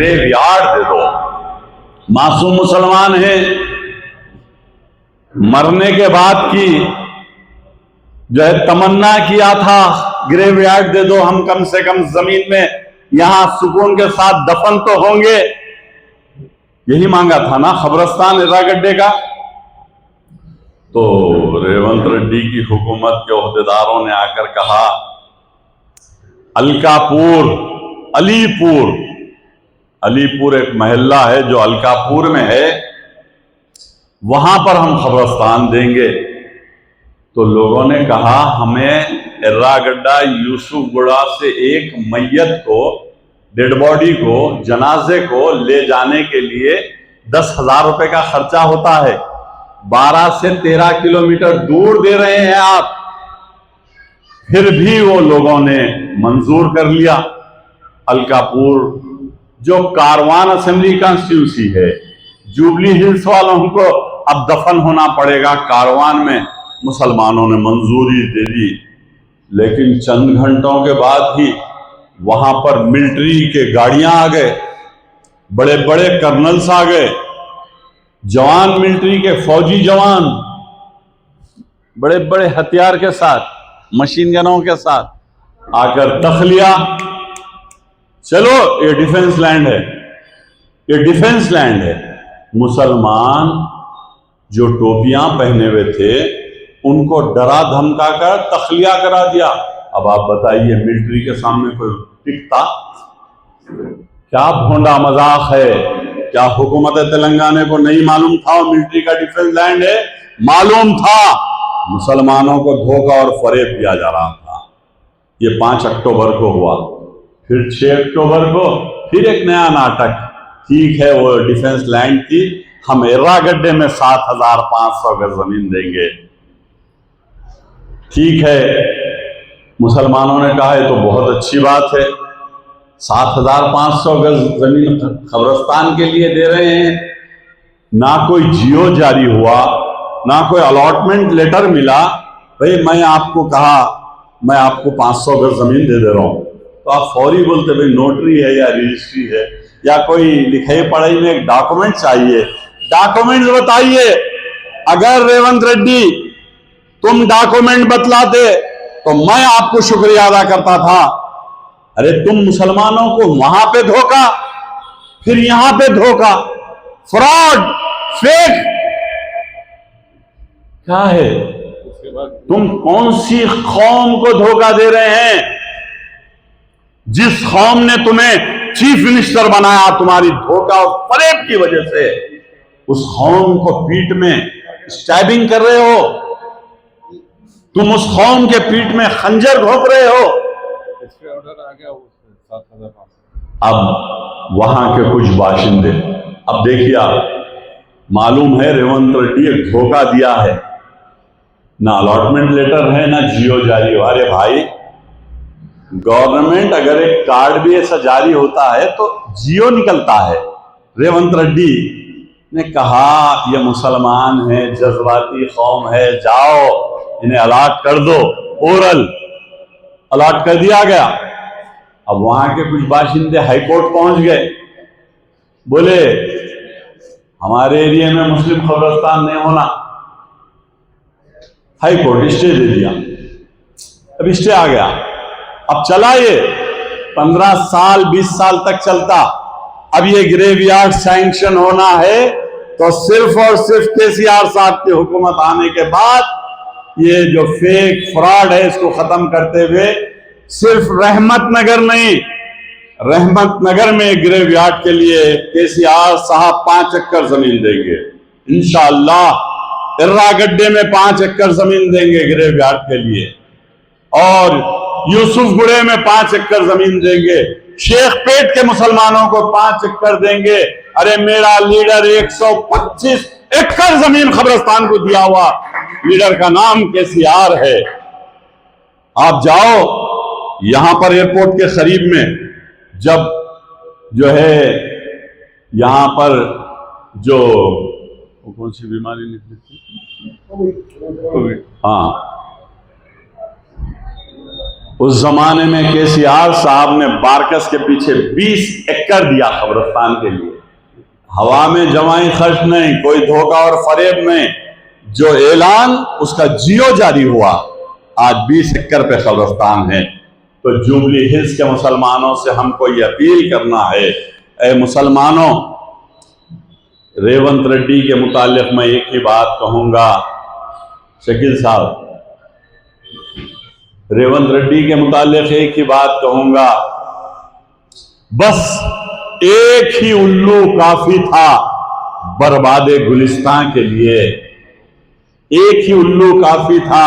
Graveyard दे दो। मासूम मुसलमान हैं, मरने के बाद की जो है तमन्ना किया था ग्रेवयार्ड दे दो, हम कम से कम जमीन में यहां सुकून के साथ दफन तो होंगे, यही मांगा था ना खबरस्तान एर्रागड्डे का। तो रेवंत रेड्डी की हुकूमत के ओहदेदारों ने आकर कहा अलीपुर एक मोहल्ला है जो अलकापुर में है, वहां पर हम खबरस्तान देंगे। तो लोगों ने कहा हमें एर्रागड्डा यूसुफगुड़ा से एक मैयत को, डेड बॉडी को, जनाजे को ले जाने के लिए 10,000 रुपए का खर्चा होता है। 12 से 13 किलोमीटर दूर दे रहे हैं आप। फिर भी वो लोगों ने मंजूर कर लिया। अलकापुर जो कारवान असेंबली कॉन्स्टिट्यूंसी है, जुबली हिल्स वालों को अब दफन होना पड़ेगा कारवान में, मुसलमानों ने मंजूरी दे दी। लेकिन चंद घंटों के बाद ही वहां पर मिलिट्री के गाड़ियां आ गए, बड़े बड़े कर्नल्स आ गए, जवान मिलिट्री के फौजी जवान बड़े बड़े हथियार के साथ, मशीन गनों के साथ आकर तख लिया। चलो ये डिफेंस लैंड है, ये डिफेंस लैंड है। मुसलमान जो टोपियां पहने हुए थे उनको डरा धमका कर तखलिया करा दिया। अब आप बताइए मिलिट्री के सामने कोई टिकता? क्या भोंडा मजाक है? क्या हुकूमत तेलंगाना को नहीं मालूम था मिलिट्री का डिफेंस लैंड है? मालूम था। मुसलमानों को धोखा और फरेब दिया जा रहा था। ये 5 अक्टूबर को हुआ, फिर 6 अक्टूबर को फिर एक नया नाटक। ठीक है, वो डिफेंस लैंड थी, हम एर्रागड्डे में 7,500 गज जमीन देंगे। ठीक है, मुसलमानों ने कहा ये तो बहुत अच्छी बात है, 7,500 गज जमीन कब्रिस्तान के लिए दे रहे हैं। ना कोई जियो जारी हुआ, ना कोई अलॉटमेंट लेटर मिला। भाई मैं आपको कहा मैं आपको 500 गज जमीन दे रहा हूं, तो आप फौरी बोलते भाई नोटरी है या रजिस्ट्री है या कोई लिखाई पढ़ाई में एक डॉक्यूमेंट चाहिए। डॉक्यूमेंट बताइए। अगर रेवंत रेड्डी तुम डॉक्यूमेंट बतलाते तो मैं आपको शुक्रिया अदा करता था। अरे तुम मुसलमानों को वहां पे धोखा, फिर यहां पे धोखा, फ्रॉड, फेक, क्या है? तुम कौन सी कौम को धोखा दे रहे हैं? जिस कौम ने तुम्हें चीफ मिनिस्टर बनाया तुम्हारी धोखा और फरेब की वजह से, उस कौम को पीठ में स्टैबिंग कर रहे हो। तुम उस कौम के पीठ में खंजर घोंप रहे हो। अब वहां के कुछ बाशिंदे, अब देखिए आप, मालूम है रेवंत रेड्डी एक धोखा दिया है, ना अलॉटमेंट लेटर है ना जियो जारी हो। अरे भाई, गवर्नमेंट अगर एक कार्ड भी ऐसा जारी होता है तो जियो निकलता है। रेवंत रेड्डी ने कहा ये मुसलमान है, जज्बाती कौम है, जाओ इन्हें अलॉट कर दो, ओरल अलॉट कर दिया गया। अब वहां के कुछ बाशिंदे हाईकोर्ट पहुंच गए, बोले हमारे एरिया में मुस्लिम कब्रिस्तान नहीं होना। हाईकोर्ट स्टे दे दिया। अब स्टे आ गया, अब चला ये 15 साल 20 साल तक चलता। अब ये ग्रेवयार्ड सैंक्शन होना है तो सिर्फ और सिर्फ केसीआर साहब की हुकूमत आने के बाद ये जो फेक फ्रॉड है इसको खत्म करते हुए सिर्फ रहमत नगर नहीं, रहमत नगर में ग्रेवयार्ड के लिए केसीआर साहब 5 एकड़ जमीन देंगे इंशाअल्लाह। एर्रागड्डे में 5 एकड़ जमीन देंगे ग्रेवयार्ड के लिए, और यूसुफगुड़े में 5 एकड़ जमीन देंगे, शेखपेट के मुसलमानों को 5 एकड़ देंगे। अरे मेरा लीडर 125 एकड़ जमीन कब्रिस्तान को दिया हुआ लीडर का नाम केसीआर है। आप जाओ यहां पर एयरपोर्ट के करीब में, जब जो है यहां पर जो कौन सी बीमारी निकली थी, हाँ उस जमाने में केसीआर साहब ने बारकस के पीछे 20 एकड़ दिया कब्रिस्तान के लिए। हवा में जमाई खर्च नहीं, कोई धोखा और फरेब नहीं, जो ऐलान उसका जियो जारी हुआ। आज 20 एकड़ पे कब्रिस्तान है। तो जुबली हिल्स के मुसलमानों से हमको ये अपील करना है, ए मुसलमानों, रेवंत रेड्डी के मुतालिक मैं एक ही बात कहूंगा, शकील साहब, रेवंत रेड्डी के मुतालिक एक ही बात कहूंगा, बस एक ही उल्लू काफी था बर्बादे गुलिस्तान के लिए। एक ही उल्लू काफी था